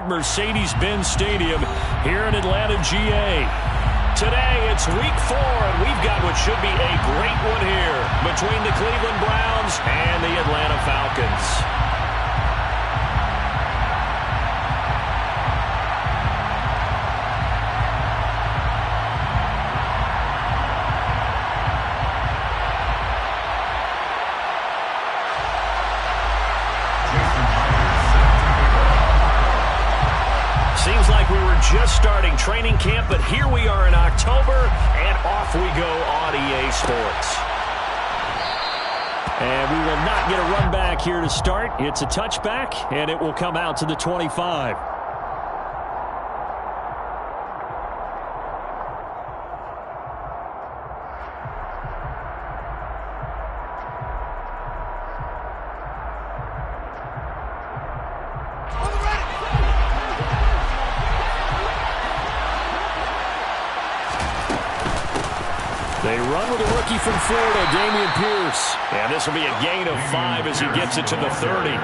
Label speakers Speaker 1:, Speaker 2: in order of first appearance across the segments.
Speaker 1: at Mercedes-Benz Stadium here in Atlanta, GA. Today, it's week 4, and we've got what should be a great one here between the Cleveland Browns and the Atlanta Falcons. Seems like we were just starting training camp, but here we are in October, and off we go on EA Sports. And we will not get a run back here to start. It's a touchback, and it will come out to the 25. They run with a rookie from Florida, Dameon Pierce. And this will be a gain of 5 as he gets it to the 30.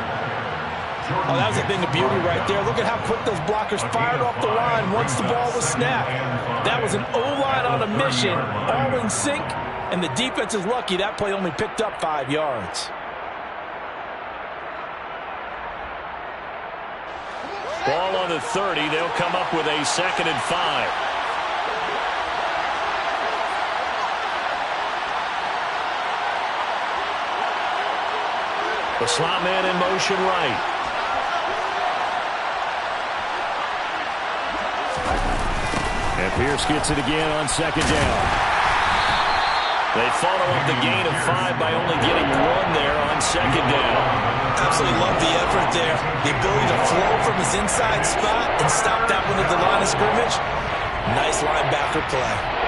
Speaker 2: Oh, that was a thing of beauty right there. Look at how quick those blockers fired off the line once the ball was snapped. That was an O-line on a mission, all in sync, and the defense is lucky that play only picked up 5 yards.
Speaker 1: Ball on the 30. They'll come up with a 2nd and 5. The slot man in motion right. And Pierce gets it again on 2nd down. They follow up the gain of 5 by only getting 1 there on 2nd down.
Speaker 2: Absolutely love the effort there. The ability to flow from his inside spot and stop that one at the line of scrimmage. Nice linebacker play.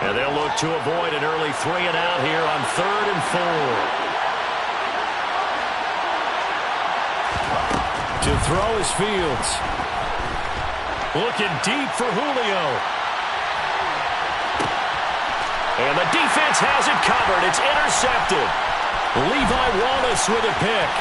Speaker 1: And they'll look to avoid an early 3 and out here on 3rd and 4. To throw is Fields. Looking deep for Julio. And the defense has it covered. It's intercepted. Levi Wallace with a pick.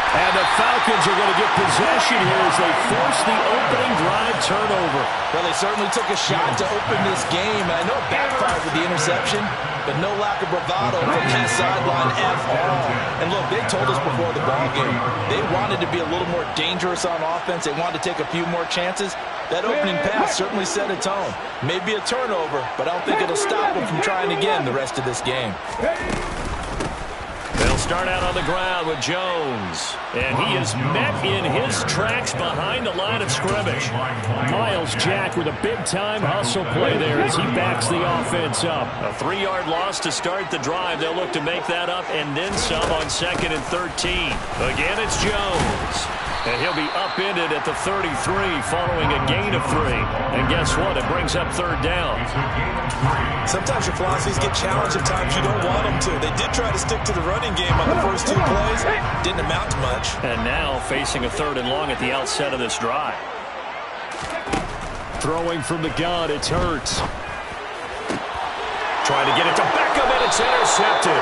Speaker 1: And the Falcons are going to get possession here as they force the opening drive turnover.
Speaker 2: Well, they certainly took a shot to open this game. And I know it backfired with the interception, but no lack of bravado from that sideline at all. And look, they told us before the ball game, they wanted to be a little more dangerous on offense. They wanted to take a few more chances. That opening pass certainly set a tone. Maybe a turnover, but I don't think it'll stop them from trying again the rest of this game.
Speaker 1: They'll start out on the ground with Jones. And he is met in his tracks behind the line of scrimmage. Miles Jack with a big-time hustle play there as he backs the offense up. A 3-yard loss to start the drive. They'll look to make that up and then some on 2nd and 13. Again, it's Jones. And he'll be upended at the 33 following a gain of 3. And guess what? It brings up 3rd down.
Speaker 2: Sometimes your philosophies get challenged at times you don't want them to. They did try to stick to the running game on the first 2 plays. Didn't amount to much.
Speaker 1: And now facing a 3rd and long at the outset of this drive. Throwing from the gun, it's Hurts. Trying to get it to Beckham, and it's intercepted.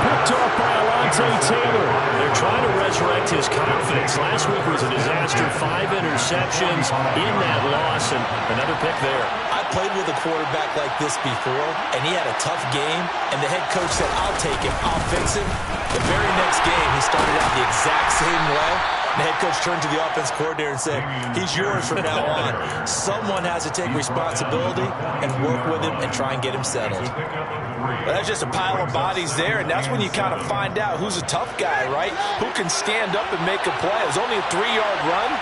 Speaker 1: Picked off by Alontae Taylor. They're trying to resurrect his confidence. Last week was a disaster. 5 interceptions in that loss, and another pick there.
Speaker 2: I played with a quarterback like this before, and he had a tough game, and the head coach said, I'll take him, I'll fix him. The very next game, he started out the exact same way. The head coach turned to the offense coordinator and said, he's yours from now on. Someone has to take responsibility and work with him and try and get him settled. Well, that's just a pile of bodies there, and that's when you kind of find out who's a tough guy, right? Who can stand up and make a play. It was only a 3-yard run,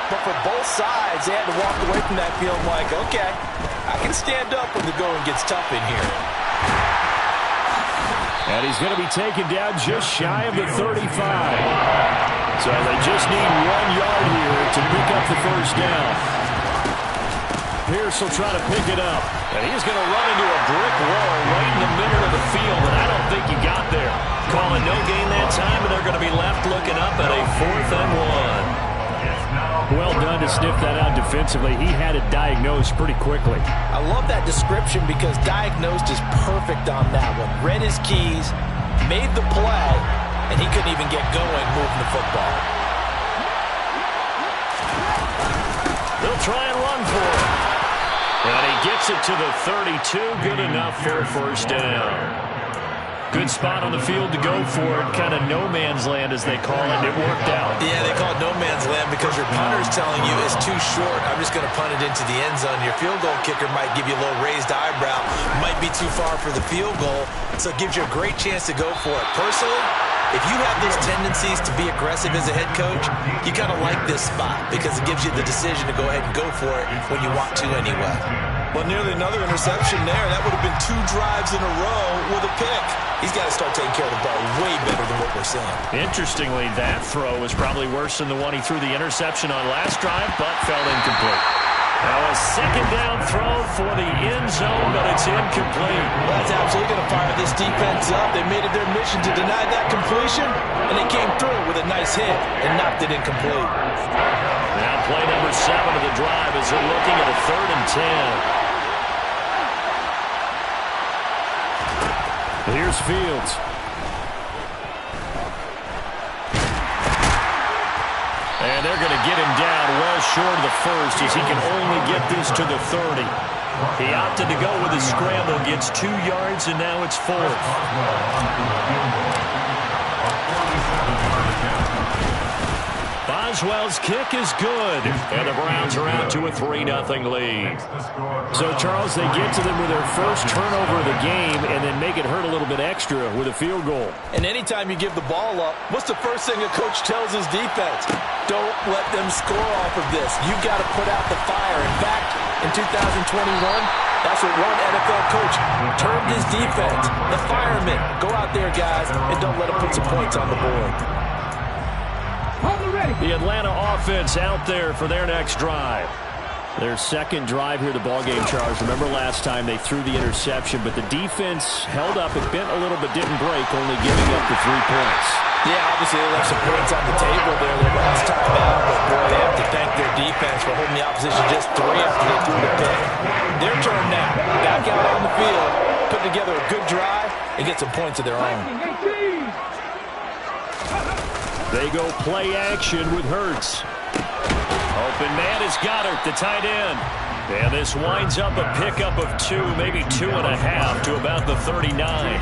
Speaker 2: but for both sides, they had to walk away from that feeling like, okay, I can stand up when the going gets tough in here.
Speaker 1: And he's going to be taken down just shy of the 35. So they just need 1 yard here to pick up the 1st down. Pierce will try to pick it up. And he's going to run into a brick wall right in the middle of the field, and I don't think he got there. Calling no gain that time, and they're going to be left looking up at a 4th and 1. Well done to sniffed that out defensively. He had it diagnosed pretty quickly.
Speaker 2: I love that description because diagnosed is perfect on that one. Read his keys, made the play, and he couldn't even get going moving the football.
Speaker 1: They'll try and run for it. And he gets it to the 32. Good enough for a first down. Good spot on the field to go for it. Kind of no man's land, as they call it. It worked out.
Speaker 2: Yeah, they call it no man's land because your punter is telling you it's too short. I'm just going to punt it into the end zone. Your field goal kicker might give you a little raised eyebrow. Might be too far for the field goal. So it gives you a great chance to go for it. Personally, if you have those tendencies to be aggressive as a head coach, you kind of like this spot because it gives you the decision to go ahead and go for it when you want to anyway. Well, nearly another interception there. That would have been 2 drives in a row with a pick. He's got to start taking care of the ball way better than what we're seeing.
Speaker 1: Interestingly, that throw was probably worse than the one he threw the interception on last drive, but fell incomplete. Now a second down throw for the end zone, but it's incomplete.
Speaker 2: Well, that's absolutely going to fire this defense up. They made it their mission to deny that completion, and they came through with a nice hit and knocked it incomplete.
Speaker 1: Now play number 7 of the drive as they're looking at a 3rd and 10. Here's Fields. And they're going to get him down well short of the first as he can only get this to the 30. He opted to go with his scramble, gets 2 yards, and now it's 4th. Boswell's kick is good, and the Browns are out to a 3-0 lead. So, Charles, they get to them with their first turnover of the game and then make it hurt a little bit extra with a field goal.
Speaker 2: And anytime you give the ball up, what's the first thing a coach tells his defense? Don't let them score off of this. You've got to put out the fire. In fact, in 2021, that's what one NFL coach termed his defense, the firemen. Go out there, guys, and don't let them put some points on the board.
Speaker 1: The Atlanta offense out there for their next drive. Their second drive here, the ballgame, Charles. Remember last time they threw the interception, but the defense held up. It bent a little but didn't break, only giving up the 3 points.
Speaker 2: Yeah, obviously they left some points on the table there their last time out, but boy, they have to thank their defense for holding the opposition just 3 after they threw the pick. Their turn now. Back out on the field, put together a good drive, and get some points of their own.
Speaker 1: They go play action with Hurts. Open man is Goddard, the tight end. And this winds up a pickup of 2, maybe 2.5 to about the 39.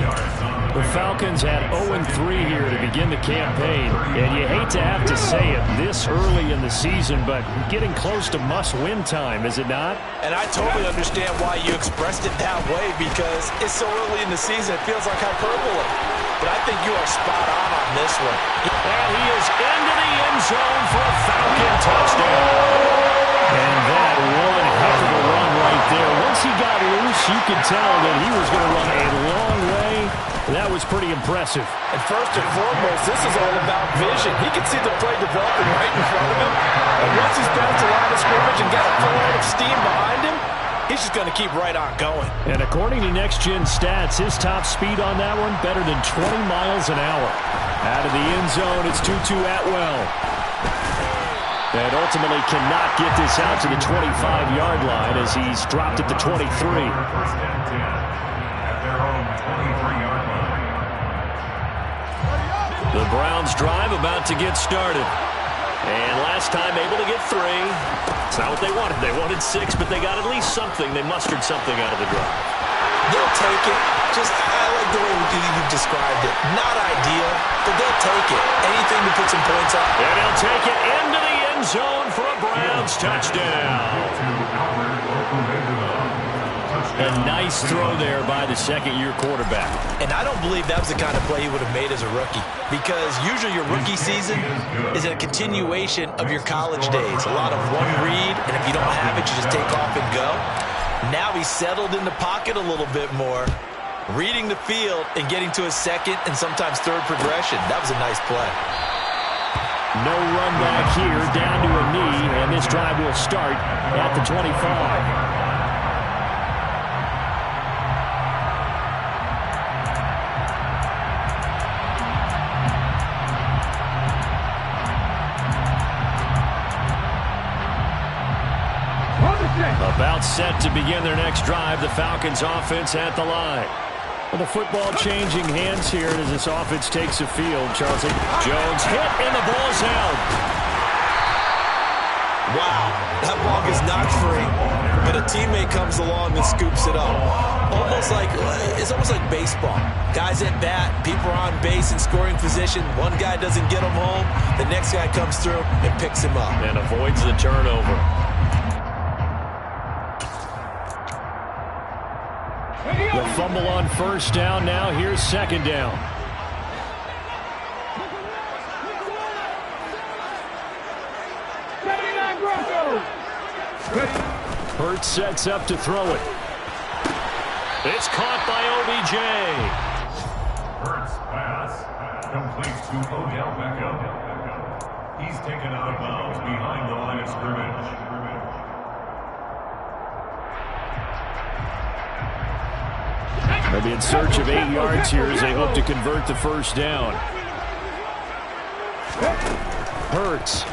Speaker 1: The Falcons had 0-3 here to begin the campaign. And you hate to have to say it this early in the season, but getting close to must-win time, is it not?
Speaker 2: And I totally understand why you expressed it that way because it's so early in the season, it feels like hyperbole. But I think you are spot on this one.
Speaker 1: And he is into the end zone for a Falcon touchdown. And that one heck of a run right there. Once he got loose, you could tell that he was going to run a long way. That was pretty impressive.
Speaker 2: And first and foremost, this is all about vision. He can see the play developing right in front of him. And once he's past the line of scrimmage and got a full head of steam behind him, he's just going to keep right on going.
Speaker 1: And according to Next Gen Stats, his top speed on that one, better than 20 miles an hour. Out of the end zone, it's Tutu Atwell. And ultimately cannot get this out to the 25-yard line as he's dropped at the 23. The Browns drive about to get started. And last time able to get 3. It's not what they wanted. They wanted 6, but they got at least something. They mustered something out of the drive.
Speaker 2: They'll take it. I like the way you described it. Not ideal, but they'll take it. Anything to put some points up.
Speaker 1: And they'll take it into the end zone for a Browns touchdown. A nice throw there by the second-year quarterback.
Speaker 2: And I don't believe that was the kind of play he would have made as a rookie because usually your rookie season is a continuation of your college days. A lot of one read, and if you don't have it, you just take off and go. Now he's settled in the pocket a little bit more, reading the field and getting to his second and sometimes third progression. That was a nice play.
Speaker 1: No run back here, down to a knee, and this drive will start at the 25. About set to begin their next drive. The Falcons offense at the line. Well, the football changing hands here as this offense takes the field. Charles Jones hit and the ball's out.
Speaker 2: Wow, that ball gets knocked free, but a teammate comes along and scoops it up. It's almost like baseball. Guys at bat, people are on base in scoring position. One guy doesn't get him home. The next guy comes through and picks him up.
Speaker 1: And avoids the turnover. The fumble on first down. Now here's second down. Hurts sets up to throw it. It's caught by OBJ.
Speaker 3: Hurts pass complete to Odell Beckham. He's taken out of bounds behind the line of scrimmage.
Speaker 1: They'll be in search of 8 yards here as they hope to convert the first down. Hurts.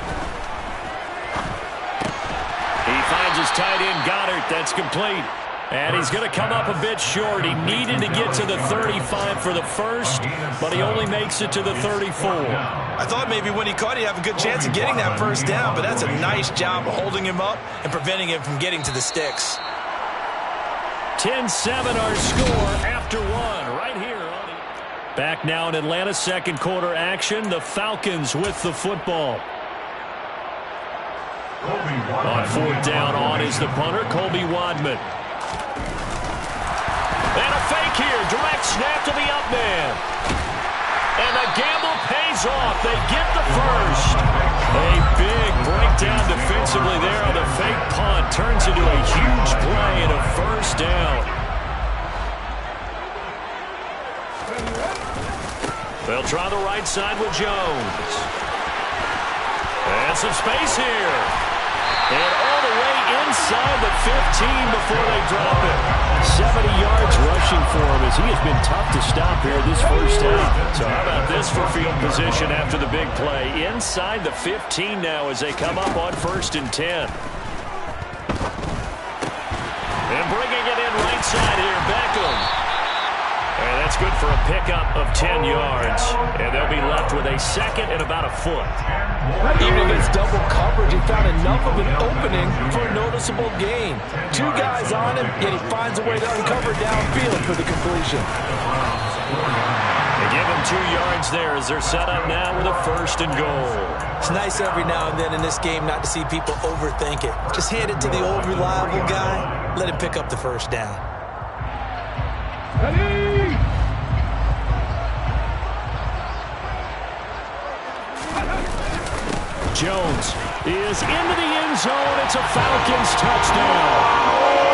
Speaker 1: He finds his tight end, Goddard. That's complete. And he's going to come up a bit short. He needed to get to the 35 for the first, but he only makes it to the 34.
Speaker 2: I thought maybe when he caught it, he'd have a good chance of getting that first down, but that's a nice job of holding him up and preventing him from getting to the sticks.
Speaker 1: 10-7 our score after one right here. Back now in Atlanta, second quarter action. The Falcons with the football. On fourth down, on is the punter, Colby Wadman. And a fake here. Direct snap to the up man. And the gamble pays off. They get the first. A big breakdown defensively there on the fake punt. Turns into a huge play and a first down. They'll try the right side with Jones. And some space here. And all the way inside the 15 before they drop it. 70 yards rushing for him as he has been tough to stop here this first half. So how about this for field position after the big play? Inside the 15 now as they come up on 1st and 10. And bringing it in right side here, Beckham. And that's good for a pickup of 10 yards. And they'll be left with a second and about a foot.
Speaker 2: Even against double coverage, he found enough of an opening for a noticeable gain. 2 guys on him, yet he finds a way to uncover downfield for the completion.
Speaker 1: They give him 2 yards there as they're set up now with a 1st and goal.
Speaker 2: It's nice every now and then in this game not to see people overthink it. Just hand it to the old reliable guy. Let him pick up the first down.
Speaker 1: Jones is into the end zone. It's a Falcons touchdown.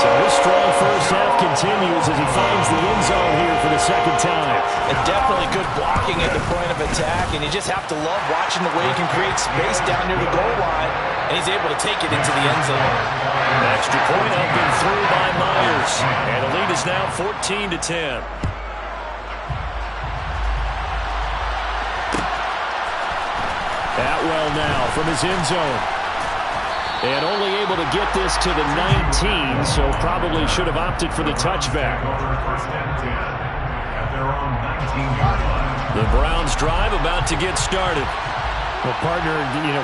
Speaker 1: So his strong first half continues as he finds the end zone here for the second time.
Speaker 2: And definitely good blocking at the point of attack, and you just have to love watching the way he can create space down near the goal line, and he's able to take it into the end zone.
Speaker 1: Extra point up and through by Myers. And the lead is now 14-10. Atwell now from his end zone. And only able to get this to the 19, so probably should have opted for the touchback. The Browns drive about to get started. Well, partner,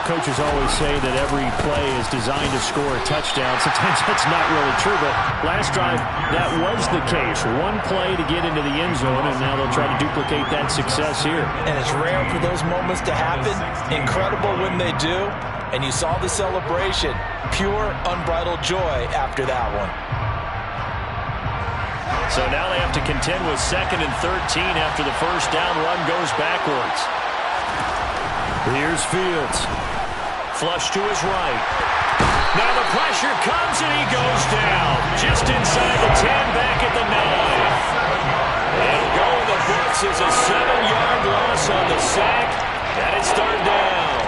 Speaker 1: coaches always say that every play is designed to score a touchdown. Sometimes that's not really true, but last drive, that was the case. One play to get into the end zone, and now they'll try to duplicate that success here.
Speaker 2: And it's rare for those moments to happen. Incredible when they do. And you saw the celebration. Pure, unbridled joy after that one.
Speaker 1: So now they have to contend with 2nd and 13 after the first down run goes backwards. Here's Fields. Flush to his right. Now the pressure comes and he goes down. Just inside the 10, back at the 9. It'll go in the books as a 7-yard loss on the sack. And it's 3rd down.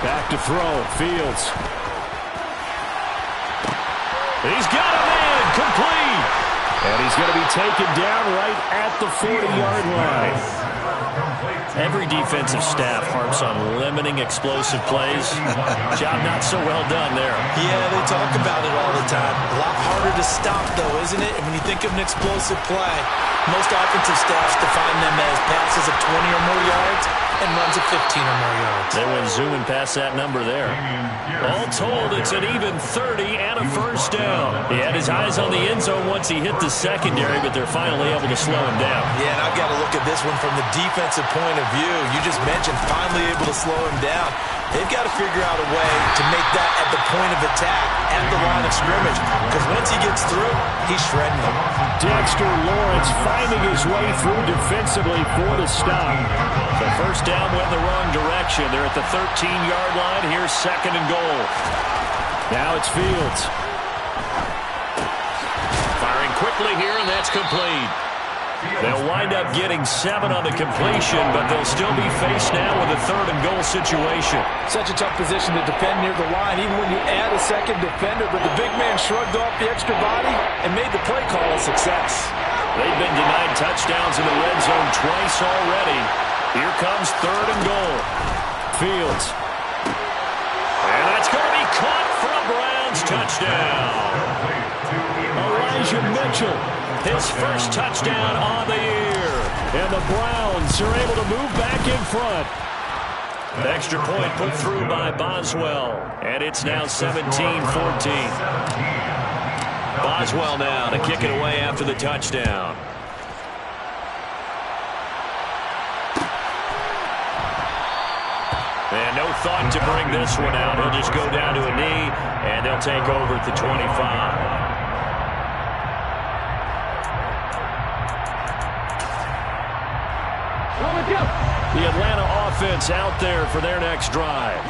Speaker 1: Back to throw. Fields. He's got a man. Complete. And he's going to be taken down right at the 40-yard line. Every defensive staff harps on limiting explosive plays. Job not so well done there.
Speaker 2: Yeah, they talk about it all the time. A lot harder to stop, though, isn't it? And when you think of an explosive play, most offensive staffs define them as passes of 20 or more yards and runs of 15 or more yards.
Speaker 1: They went zooming past that number there. All told, it's an even 30 and a first down. He had his eyes on the end zone once he hit the secondary, but they're finally able to slow him down.
Speaker 2: Yeah, and I've got to look at this one from the defensive point of view. You just mentioned finally able to slow him down. They've got to figure out a way to make that at the point of attack, at the line of scrimmage, because once he gets through, he's shredding them.
Speaker 1: Dexter Lawrence finding his way through defensively for the stop. The first down went in the wrong direction. They're at the 13-yard line. Here's second and goal. Now it's Fields. Firing quickly here, and that's complete. They'll wind up getting 7 on the completion, but they'll still be faced now with a third and goal situation.
Speaker 4: Such a tough position to defend near the line, even when you add a second defender, but the big man shrugged off the extra body and made the play call a success.
Speaker 1: They've been denied touchdowns in the red zone twice already. Here comes third and goal. Fields. And that's going to be caught for a Browns touchdown. Elijah Mitchell, his first touchdown on the year. And the Browns are able to move back in front. An extra point put through by Boswell. And it's now 17-14. Boswell now to kick it away after the touchdown. And no thought to bring this one out. He'll just go down to a knee, and they'll take over at the 25. The Atlanta offense out there for their next drive.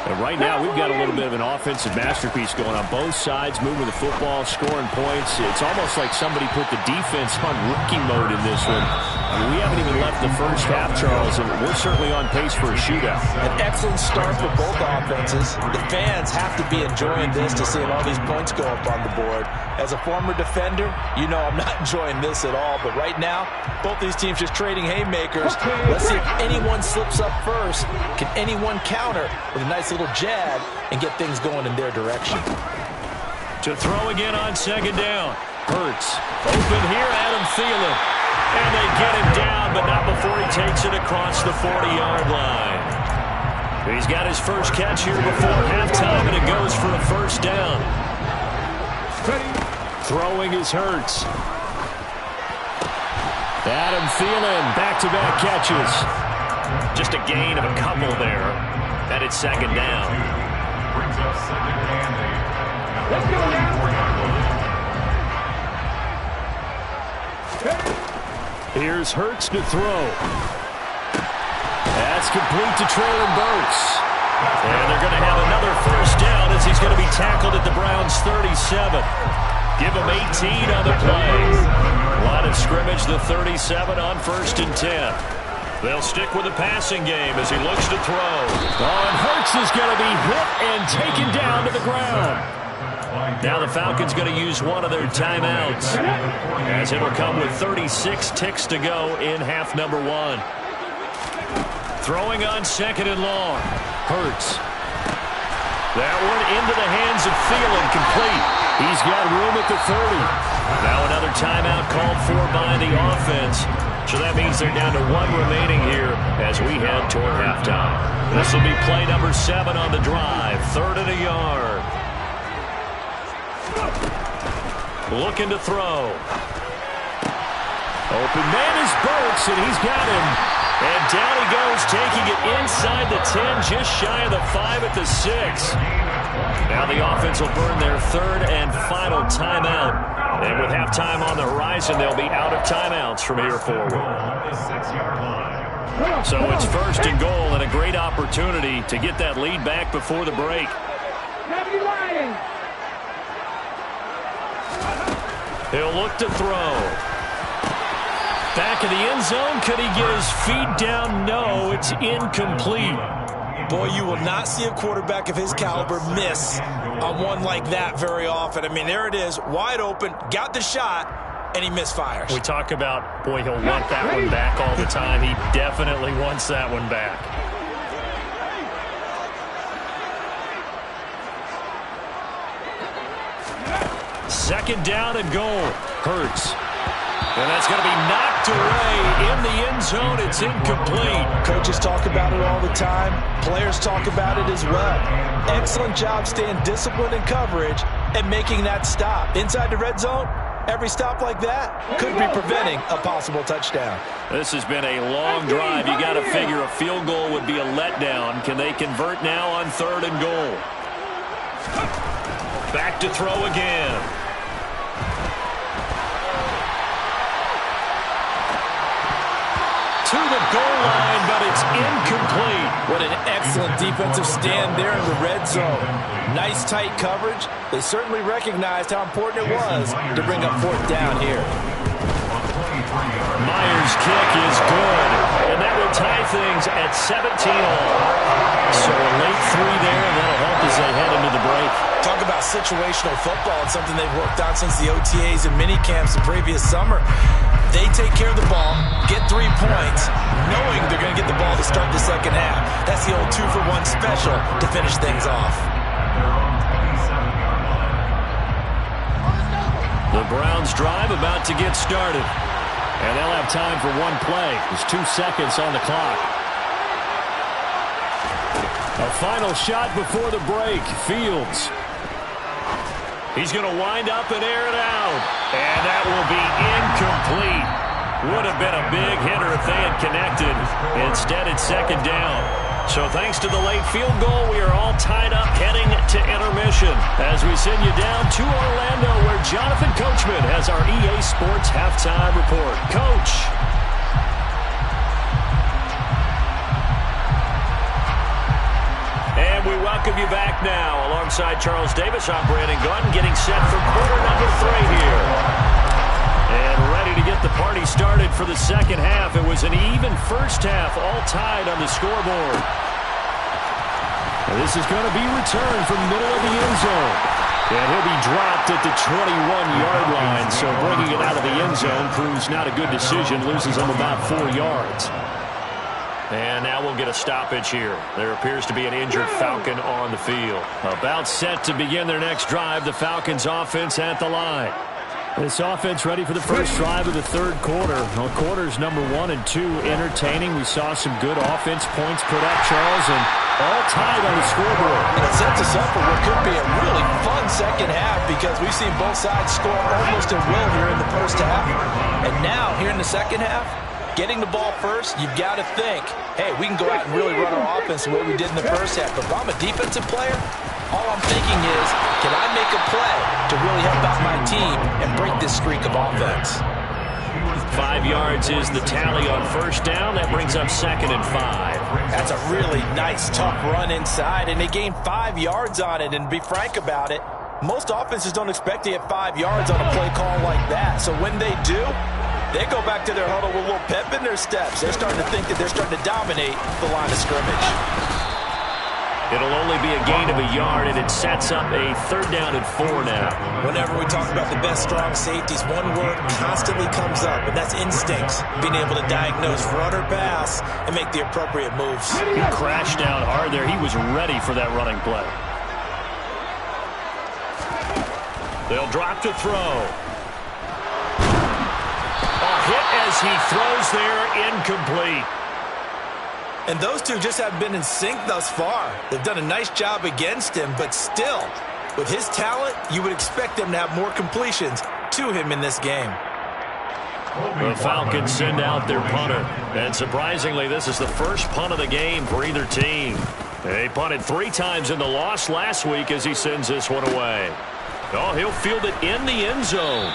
Speaker 1: And right now, we've got a little bit of an offensive masterpiece going on both sides, moving the football, scoring points. It's almost like somebody put the defense on rookie mode in this one. I mean, we haven't even left the first half, Charles, and we're certainly on pace for a shootout.
Speaker 2: An excellent start for both offenses. The fans have to be enjoying this to seeing all these points go up on the board. As a former defender, you know I'm not enjoying this at all. But right now, both these teams just trading haymakers. Let's see if anyone slips up first. Can anyone counter with a nice little jab and get things going in their direction?
Speaker 1: To throw again on second down. Hurts. Open here, Adam Thielen. And they get him down, but not before he takes it across the 40-yard line. He's got his first catch here before halftime, and it goes for a first down. Throwing is Hurts. Adam Thielen, back-to-back catches. Just a gain of a couple there. And it's second down.
Speaker 3: Brings up second and 8.
Speaker 4: Let's go now.
Speaker 1: Here's Hurts to throw. That's complete to Traylon Burks. And they're going to have another first down as he's going to be tackled at the Browns' 37. Give him 18 on the play. Line of scrimmage, the 37 on 1st and 10. They'll stick with the passing game as he looks to throw. And Hurts is going to be hit and taken down to the ground. Now the Falcons going to use one of their timeouts, as it'll come with 36 ticks to go in half number 1. Throwing on second and long. Hurts. That one into the hands of Thielen, complete. He's got room at the 30. Now another timeout called for by the offense. So that means they're down to 1 remaining here as we head toward halftime. This will be play number 7 on the drive. 3rd and a yard. Looking to throw. Open man is Burks, and he's got him. And down he goes, taking it inside the 10, just shy of the 5 at the 6. Now the offense will burn their 3rd and final timeout. And with halftime on the horizon, they'll be out of timeouts from here forward. So it's 1st and goal, and a great opportunity to get that lead back before the break. He'll look to throw. Back of the end zone. Could he get his feet down? No, it's incomplete.
Speaker 2: Boy, you will not see a quarterback of his caliber miss on one like that very often. I mean, there it is, wide open, got the shot, and he misfires.
Speaker 1: We talk about, boy, he'll want that one back all the time. He definitely wants that one back. Second down and goal. Hurts. And that's going to be knocked away in the end zone. It's incomplete.
Speaker 4: Coaches talk about it all the time. Players talk about it as well. Excellent job staying disciplined in coverage and making that stop. Inside the red zone, every stop like that could be preventing a possible touchdown.
Speaker 1: This has been a long drive. You got to figure a field goal would be a letdown. Can they convert now on 3rd and goal? Back to throw again. To the goal line, but it's incomplete.
Speaker 4: What an excellent defensive stand there in the red zone. Nice tight coverage. They certainly recognized how important it was to bring up 4th down here.
Speaker 1: Myers' kick is good, and that will tie things at 17-all. So a late 3 there, and that'll help as they head into the break.
Speaker 2: Talk about situational football. It's something they've worked on since the OTAs and mini camps the previous summer. They take care of the ball, get 3 points, knowing they're going to get the ball to start the second half. That's the old 2-for-1 special to finish things off.
Speaker 1: The Browns drive about to get started. And they'll have time for one play. There's 2 seconds on the clock. A final shot before the break. Fields. He's going to wind up and air it out. And that will be incomplete. Would have been a big hitter if they had connected. Instead, it's 2nd down. So thanks to the late field goal, we are all tied up heading to intermission. As we send you down to Orlando, where Jonathan Coachman has our EA Sports halftime report. Coach. And we welcome you back now. Alongside Charles Davis, I'm Brandon Gunn, getting set for quarter number 3 here. And ready to get the party started for the second half. It was an even first half, all tied on the scoreboard. And this is going to be returned from middle of the end zone. And he'll be dropped at the 21-yard line. So bringing it out of the end zone proves not a good decision. Loses him about 4 yards. And now we'll get a stoppage here. There appears to be an injured Falcon on the field. About set to begin their next drive. The Falcons offense at the line. This offense ready for the first drive of the 3rd quarter. Well, quarters number 1 and 2 entertaining. We saw some good offense points put up, Charles, and all tied on the scoreboard.
Speaker 4: And it sets us up for what could be a really fun second half because we've seen both sides score almost at will here in the first half. And now, here in the second half, getting the ball first, you've got to think, hey, we can go out and really run our offense the way we did in the first half. But if I'm a defensive player, all I'm thinking is, can I make a play to really help out my team and break this streak of offense?
Speaker 1: 5 yards is the tally on first down. That brings up 2nd and 5.
Speaker 4: That's a really nice, tough run inside, and they gained 5 yards on it. And to be frank about it, most offenses don't expect to get 5 yards on a play call like that. So when they do, they go back to their huddle with a little pep in their steps. They're starting to think that they're starting to dominate the line of scrimmage.
Speaker 1: It'll only be a gain of a yard, and it sets up a 3rd down and 4 now.
Speaker 2: Whenever we talk about the best strong safeties, one word constantly comes up, and that's instincts. Being able to diagnose run or pass and make the appropriate moves.
Speaker 1: He crashed down hard there. He was ready for that running play. They'll drop to throw. A hit as he throws there, incomplete.
Speaker 2: And those two just haven't been in sync thus far. They've done a nice job against him, but still, with his talent, you would expect them to have more completions to him in this game.
Speaker 1: The Falcons send out their punter. And surprisingly, this is the first punt of the game for either team. They punted 3 times in the loss last week as he sends this one away. Oh, he'll field it in the end zone.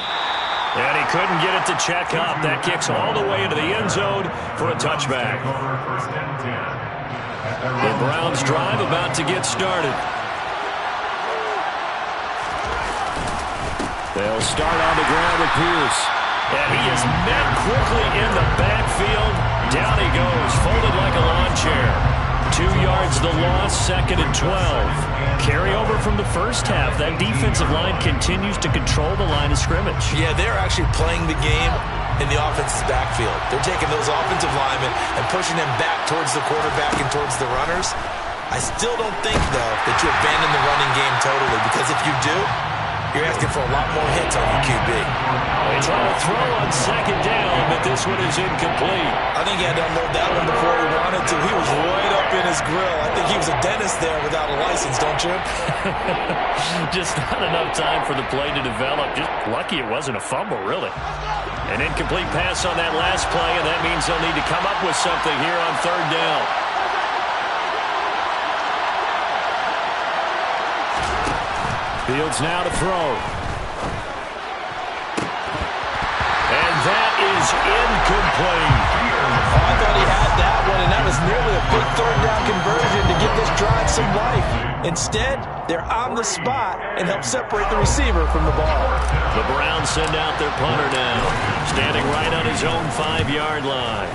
Speaker 1: And he couldn't get it to check up. That kicks all the way into the end zone for a touchback. The Browns drive about to get started. They'll start on the ground with Pierce. And he is met quickly in the backfield. Down he goes, folded like a lawn chair. 2 yards the loss, 2nd and 12. Carry over from the first half. That defensive line continues to control the line of scrimmage.
Speaker 2: Yeah, they're actually playing the game in the offense's backfield. They're taking those offensive linemen and pushing them back towards the quarterback and towards the runners. I still don't think, though, that you abandon the running game totally, because if you do, you're asking for a lot more hits on your QB.
Speaker 1: They try to throw on 2nd down, but this one is incomplete.
Speaker 2: I think he had to unload that one before he wanted to. He was right up in his grill. I think he was a dentist there without a license, don't you?
Speaker 1: Just not enough time for the play to develop. Just lucky it wasn't a fumble, really. An incomplete pass on that last play, and that means they'll need to come up with something here on 3rd down. Fields now to throw. And that is incomplete.
Speaker 4: Oh, I thought he had that one, and that was nearly a big 3rd down conversion to give this drive some life. Instead, they're on the spot and help separate the receiver from the ball.
Speaker 1: The Browns send out their punter now, standing right on his own 5-yard line.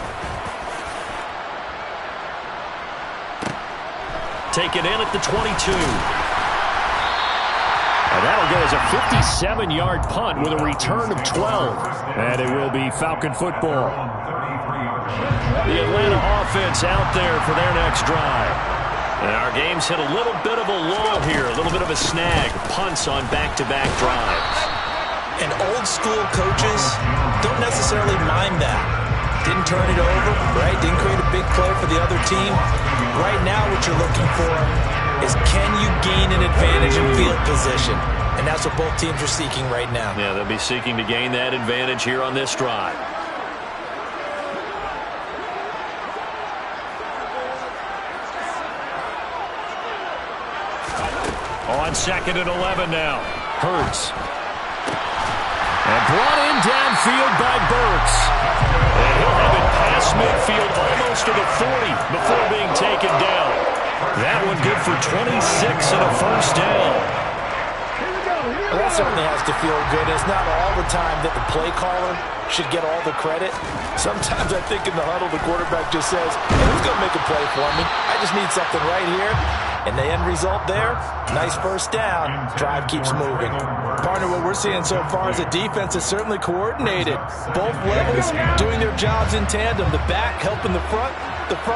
Speaker 1: Taken in at the 22. And that'll go as a 57-yard punt with a return of 12. And it will be Falcon football. The Atlanta offense out there for their next drive. And our game's hit a little bit of a lull here, a little bit of a snag. Punts on back-to-back drives.
Speaker 2: And old-school coaches don't necessarily mind that. Didn't turn it over, right? Didn't create a big play for the other team. Right now what you're looking for is, can you gain an advantage in field position? And that's what both teams are seeking right now.
Speaker 1: Yeah, they'll be seeking to gain that advantage here on this drive. On 2nd and 11 now. Hurts. And brought in downfield by Burks. And he'll have it past midfield almost to the 40 before being taken down. That one good for 26 and a 1st down.
Speaker 4: Well, that certainly has to feel good. It's not all the time that the play caller should get all the credit. Sometimes I think in the huddle, the quarterback just says, hey, who's going to make a play for me? I just need something right here. And the end result there, nice 1st down. Drive keeps moving. Partner, what we're seeing so far is a defense is certainly coordinated. Both levels doing their jobs in tandem. The back helping the front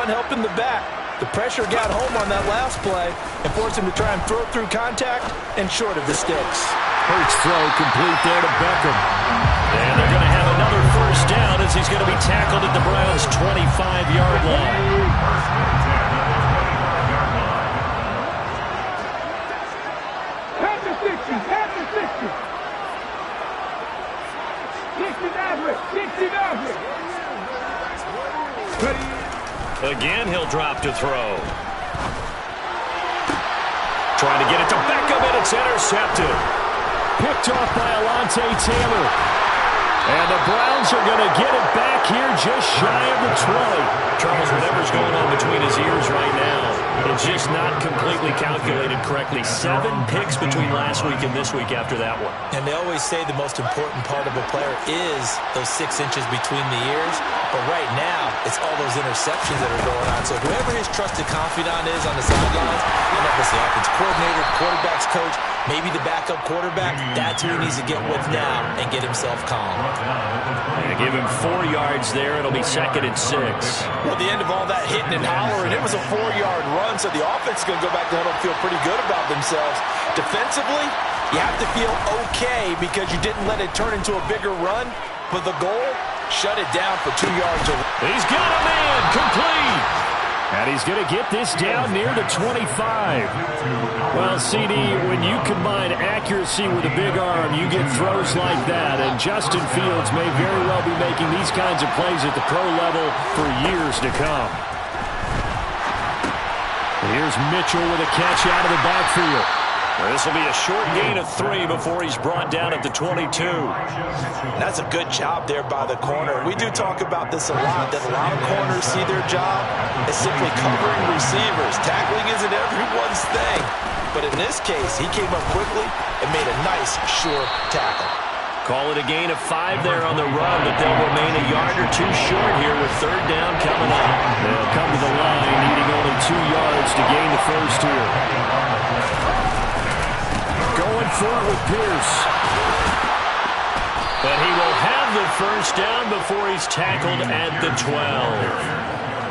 Speaker 4: helping the back. The pressure got home on that last play and forced him to try and throw through contact and short of the sticks.
Speaker 1: Hurts throw complete there to Beckham. And they're going to have another 1st down as he's going to be tackled at the Browns' 25-yard line. Again, he'll drop to throw. Trying to get it to Beckham, and it's intercepted. Picked off by Alontae Taylor. And the Browns are going to get it back here just shy of the 20. Charles, whatever's going on between his ears right now, it's just not completely calculated correctly. 7 picks between last week and this week after that one.
Speaker 2: And they always say the most important part of a player is those 6 inches between the ears. But right now, it's all those interceptions that are going on. So whoever his trusted confidant is on the sidelines, I know it's the offense coordinator, quarterback's coach, maybe the backup quarterback, that's who he needs to get with now and get himself calm.
Speaker 1: And give him 4 yards there. It'll be 2nd and 6.
Speaker 4: Well, the end of all that hitting and hollering, it was a 4-yard run, so the offense is going to go back to huddle and feel pretty good about themselves. Defensively, you have to feel okay because you didn't let it turn into a bigger run, but the goal, shut it down for 2 yards.
Speaker 1: He's got a man, complete. And he's going to get this down near the 25. Well, CD, when you combine accuracy with a big arm, you get throws like that. And Justin Fields may very well be making these kinds of plays at the pro level for years to come. Here's Mitchell with a catch out of the backfield. This will be a short gain of 3 before he's brought down at the 22.
Speaker 4: That's a good job there by the corner. We do talk about this a lot, that a lot of corners see their job as simply covering receivers. Tackling isn't everyone's thing. But in this case, he came up quickly and made a nice, sure tackle.
Speaker 1: Call it a gain of 5 there on the run, but they'll remain a yard or 2 short here with 3rd down coming up. They'll come to the line needing only 2 yards to gain the first here. Going for it with Pierce. But he will have the first down before he's tackled at the 12.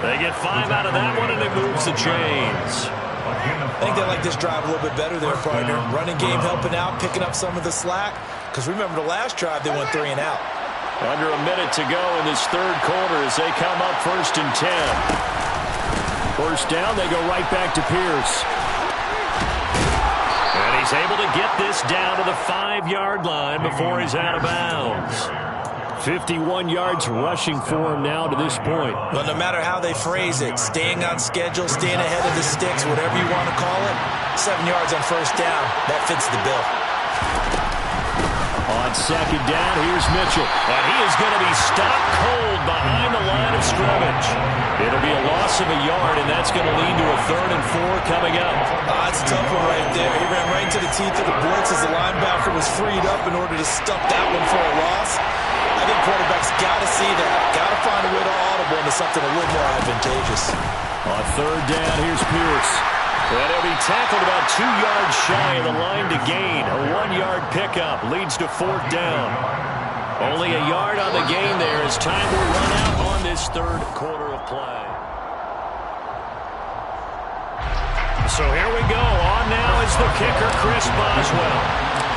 Speaker 1: They get 5 out of that one, and it moves the chains.
Speaker 2: I think they like this drive a little bit better there, partner. Running game helping out, picking up some of the slack. Because remember the last drive, they went 3 and out.
Speaker 1: Under a minute to go in this 3rd quarter as they come up 1st and 10. First down, they go right back to Pierce. And he's able to get this down to the 5-yard line before he's out of bounds. 51 yards rushing for him now to this point.
Speaker 2: But no matter how they phrase it, staying on schedule, staying ahead of the sticks, whatever you want to call it, 7 yards on first down, that fits the bill.
Speaker 1: On 2nd down, here's Mitchell. And he is going to be stopped cold behind the line of scrimmage. It'll be a loss of a yard, and that's going to lead to a 3rd and 4 coming up.
Speaker 2: That's a tough one right there. He ran right into the teeth of the blitz as the linebacker was freed up in order to stuff that one for a loss. I think quarterbacks got to see that. Got to find a way to audible into something a little more advantageous.
Speaker 1: On 3rd down, here's Pierce. And he'll be tackled about 2 yards shy of the line to gain. A 1-yard pickup leads to 4th down. Only a yard on the gain there as time will run out on this 3rd quarter of play. So here we go. On now is the kicker, Chris Boswell.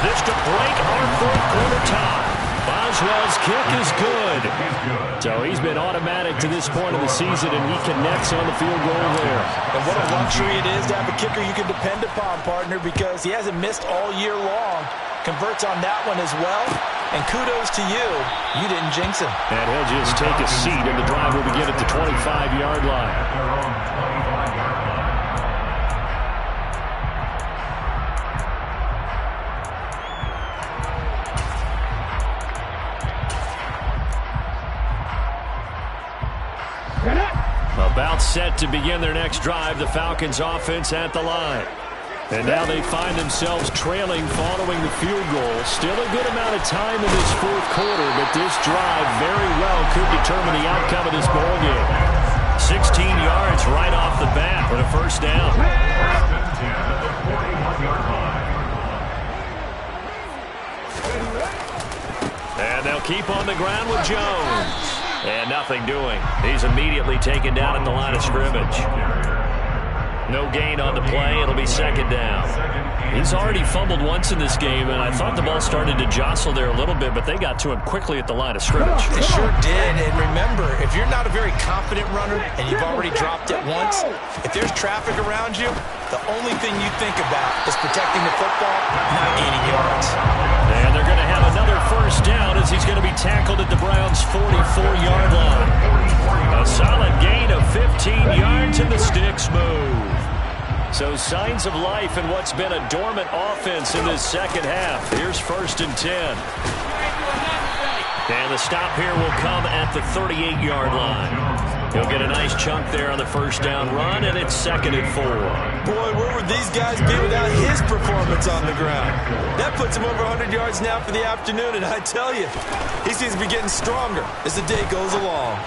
Speaker 1: This to break our 4th quarter tie. Boswell's kick is good. So he's been automatic to this point of the season, and he connects on the field goal there.
Speaker 2: And what a luxury it is to have a kicker you can depend upon, partner, because he hasn't missed all year long. Converts on that one as well. And kudos to you. You didn't jinx him.
Speaker 1: And he'll just take a seat, and the drive will begin at the 25-yard line. About set to begin their next drive, the Falcons offense at the line. And now they find themselves trailing following the field goal. Still a good amount of time in this 4th quarter, but this drive very well could determine the outcome of this ball game. 16 yards right off the bat for the first down. And they'll keep on the ground with Jones. And nothing doing. He's immediately taken down at the line of scrimmage. No gain on the play. It'll be 2nd down. He's already fumbled once in this game, and I thought the ball started to jostle there a little bit, but they got to him quickly at the line of scrimmage.
Speaker 2: It sure did. And remember, if you're not a very confident runner and you've already dropped it once, if there's traffic around you, the only thing you think about is protecting the football, not gaining yards.
Speaker 1: And they're going to have another first down as he's going to be tackled at the Browns' 44-yard line. A solid gain of 15 yards, and the sticks move. So signs of life in what's been a dormant offense in this 2nd half. Here's 1st and 10. And the stop here will come at the 38-yard line. He'll get a nice chunk there on the first down run, and it's 2nd and 4.
Speaker 2: Boy, where would these guys be without his performance on the ground? That puts him over 100 yards now for the afternoon, and I tell you, he seems to be getting stronger as the day goes along.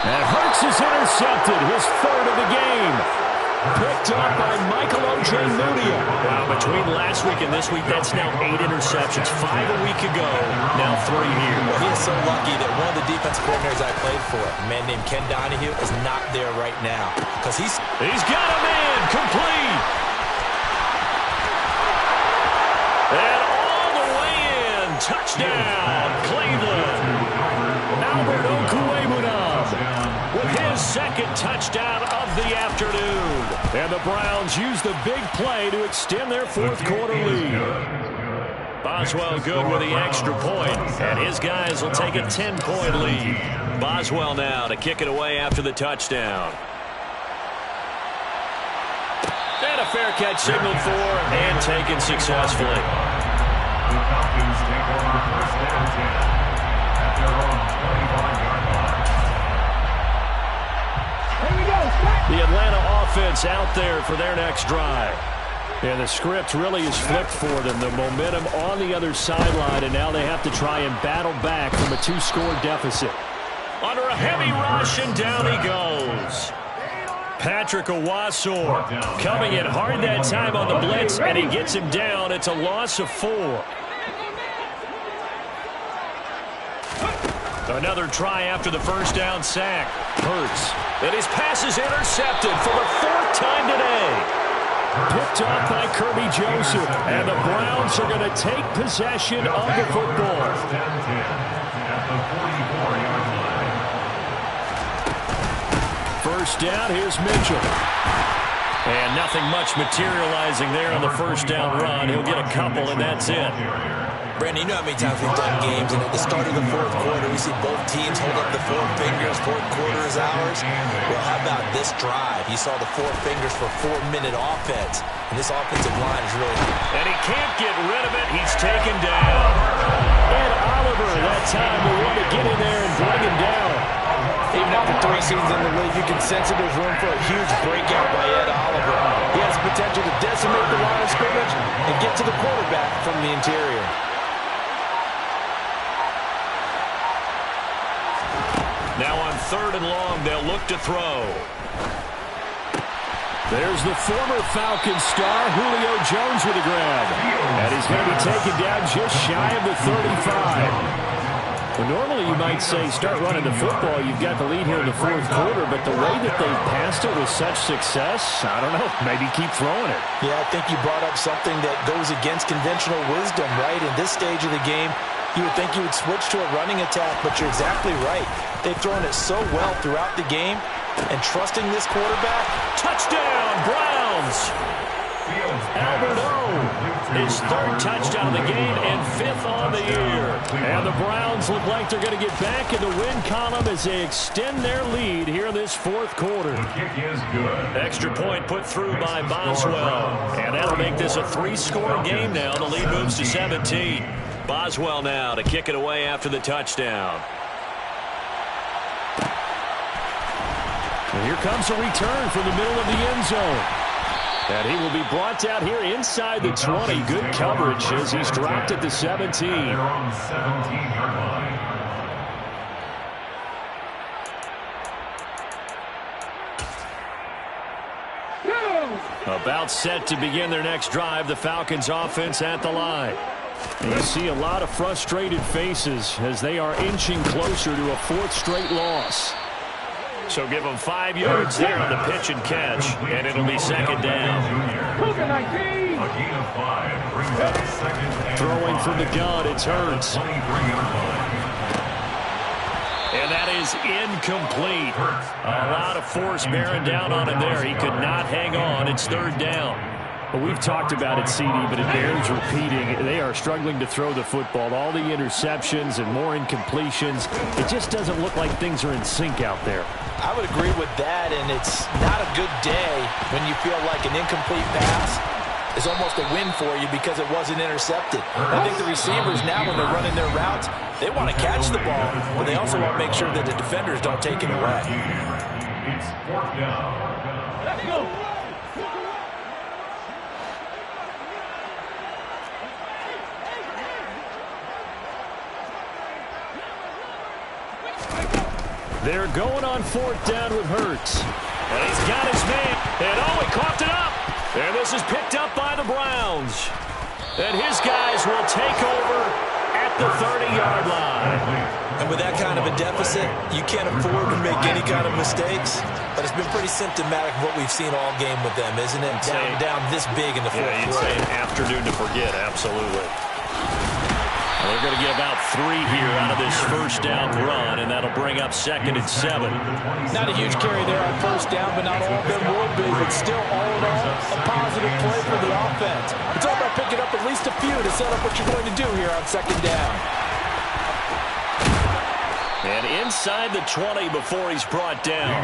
Speaker 1: And Hurts is intercepted, his 3rd of the game. Picked up by Michael Ojemudia. Wow, between last week and this week, that's now 8 interceptions. 5 a week ago, now 3 here.
Speaker 2: Well, he is so lucky that one of the defensive coordinators I played for, a man named Ken Donahue, is not there right now. Because he's
Speaker 1: got a man complete. And all the way in. Touchdown, Cleveland. Albert Okwuegbunam with his 2nd touchdown of the afternoon. And the Browns use the big play to extend their 4th quarter lead. Boswell good with the extra point, and his guys will take a 10-point lead. Boswell now to kick it away after the touchdown. And a fair catch signaled for and taken successfully.
Speaker 3: The Falcons take over 1st and 10 at their own 25-yard line.
Speaker 1: The Atlanta offense out there for their next drive. Yeah, the script really is flipped for them. The momentum on the other sideline, and now they have to try and battle back from a 2-score deficit. Under a heavy rush, and down he goes. Patrick Owasor coming in hard that time on the blitz, and he gets him down. It's a loss of 4. Another try after the first down sack. Hurts. And his pass is intercepted for the 4th time today. Picked off by Kirby Joseph. And the Browns are going to take possession of the football. First down, here's Mitchell. And nothing much materializing there on the first down run. He'll get a couple, and that's it.
Speaker 2: Brandon, you know how many times we've done games, and at the start of the 4th quarter, we see both teams hold up the 4 fingers, 4th quarter is ours. Well, how about this drive? You saw the 4 fingers for 4-minute offense, and this offensive line is really...
Speaker 1: And he can't get rid of it. He's taken down. Ed Oliver, that time, will want to get in there and bring him down.
Speaker 4: Even after 3 seasons in the league, you can sense that there's room for a huge breakout by Ed Oliver. He has the potential to decimate the line of scrimmage and get to the quarterback from the interior.
Speaker 1: Now on 3rd and long, they'll look to throw. There's the former Falcons star, Julio Jones, with a grab. And he's going to be taken down just shy of the 35. Well, normally you might say start running the football. You've got the lead here in the 4th quarter, but the way that they've passed it with such success, I don't know, maybe keep throwing it.
Speaker 4: Yeah, I think you brought up something that goes against conventional wisdom, right? In this stage of the game, you would think you would switch to a running attack, but you're exactly right. They've thrown it so well throughout the game, and trusting this quarterback.
Speaker 1: Touchdown, Browns! Albert O, his 3rd touchdown of the game and 5th on the year. And the Browns look like they're going to get back in the win column as they extend their lead here in this 4th quarter.
Speaker 3: The kick is good.
Speaker 1: Extra point put through by Boswell. And that'll make this a 3-score game now. The lead moves to 17. Boswell now to kick it away after the touchdown. And here comes a return from the middle of the end zone. And he will be brought out here inside the 20. Good coverage as he's dropped at the 17.
Speaker 3: They're on the 17-yard line.
Speaker 1: About set to begin their next drive, the Falcons offense at the line. And you see a lot of frustrated faces as they are inching closer to a 4th straight loss. So give them 5 yards there on the pitch and catch, and it'll be 2nd down.
Speaker 3: A gain of 5 brings up 2nd and
Speaker 1: Throwing from the gun, it's Hurts. And that is incomplete. A lot of force bearing down on him there. He could not hang on. It's 3rd down. Well, we've talked about it, CD, but it bears repeating. They are struggling to throw the football. All the interceptions and more incompletions. It just doesn't look like things are in sync out there.
Speaker 4: I would agree with that, and it's not a good day when you feel like an incomplete pass is almost a win for you because it wasn't intercepted. I think the receivers now, when they're running their routes, they want to catch the ball, but they also want to make sure that the defenders don't take it away.
Speaker 3: It's 4th down. Let's go.
Speaker 1: They're going on 4th down with Hurts. And he's got his man. And he coughed it up. And this is picked up by the Browns. And his guys will take over at the 30-yard line.
Speaker 2: And with that kind of a deficit, you can't afford to make any kind of mistakes. But it's been pretty symptomatic of what we've seen all game with them, isn't it? Down this big in the 4th quarter.
Speaker 1: You'd say an afternoon to forget, absolutely. Well, they're going to get about 3 here out of this first down run, and that'll bring up 2nd and 7.
Speaker 4: Not a huge carry there on first down, but not all of them will be. But still, all in all, a positive play for the offense. It's all about picking up at least a few to set up what you're going to do here on 2nd down.
Speaker 1: And inside the 20 before he's brought down.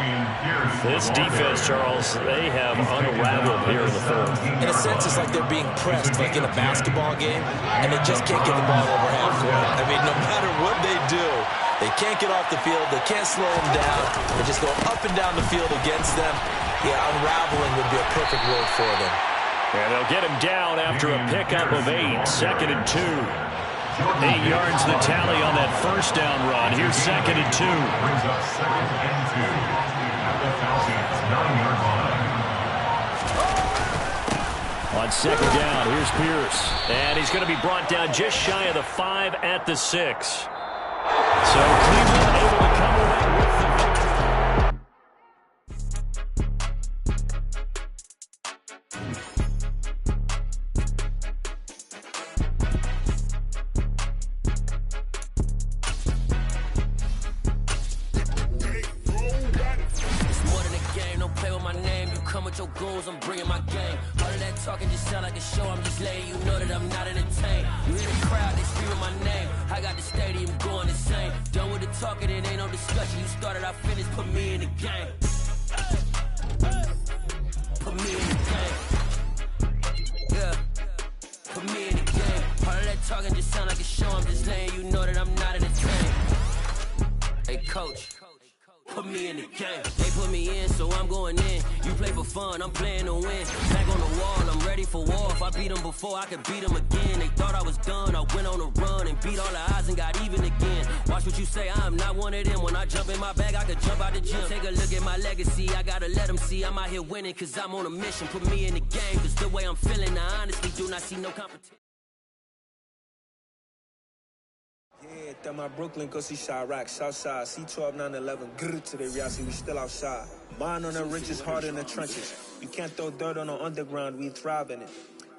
Speaker 1: This defense, Charles, they have unraveled here in the 4th.
Speaker 2: In a sense, it's like they're being pressed, like in a basketball game, and they just can't get the ball over half court. I mean, no matter what they do, they can't get off the field. They can't slow them down. They just go up and down the field against them. Yeah, unraveling would be a perfect word for them.
Speaker 1: And they'll get him down after a pickup of 8. 2nd and 2. 8 yards the tally on that first down run. Here's 2nd and 2.
Speaker 3: Brings up 2nd and 2 at the Falcons' 9-yard line.
Speaker 1: On 2nd down, here's Pierce. And he's going to be brought down just shy of the 5 at the 6. So Cleveland able to come away with the
Speaker 5: your goals, I'm bringing my game. All of that talking just sound like a show. I'm just letting you know that I'm not entertained. You hear the crowd, they screaming my name. I got the stadium going insane. Done with the talking, it ain't no discussion. You started, I finished, put me in the game. Put me in the game. Yeah. Put me in the game. All of that talking just sound like a show. I'm just letting you know that I'm not entertained. Hey, coach. Put me in the game. They put me in, so I'm going in. You play for fun, I'm playing to win. Back on the wall, I'm ready for war. If I beat them before, I could beat them again. They thought I was done, I went on a run and beat all the odds and got even again. Watch what you say, I'm not one of them. When I jump in my bag, I could jump out the gym. Take a look at my legacy, I gotta let them see I'm out here winning, cause I'm on a mission. Put me in the game, cause the way I'm feeling, I honestly do not see no competition.
Speaker 6: Yeah, that my Brooklyn, go see Chirac, Southside, C12, 911, grrr to the Riasi, we still outside. Mine on the riches, hard in the trenches. You can't throw dirt on the underground, we thrive in it.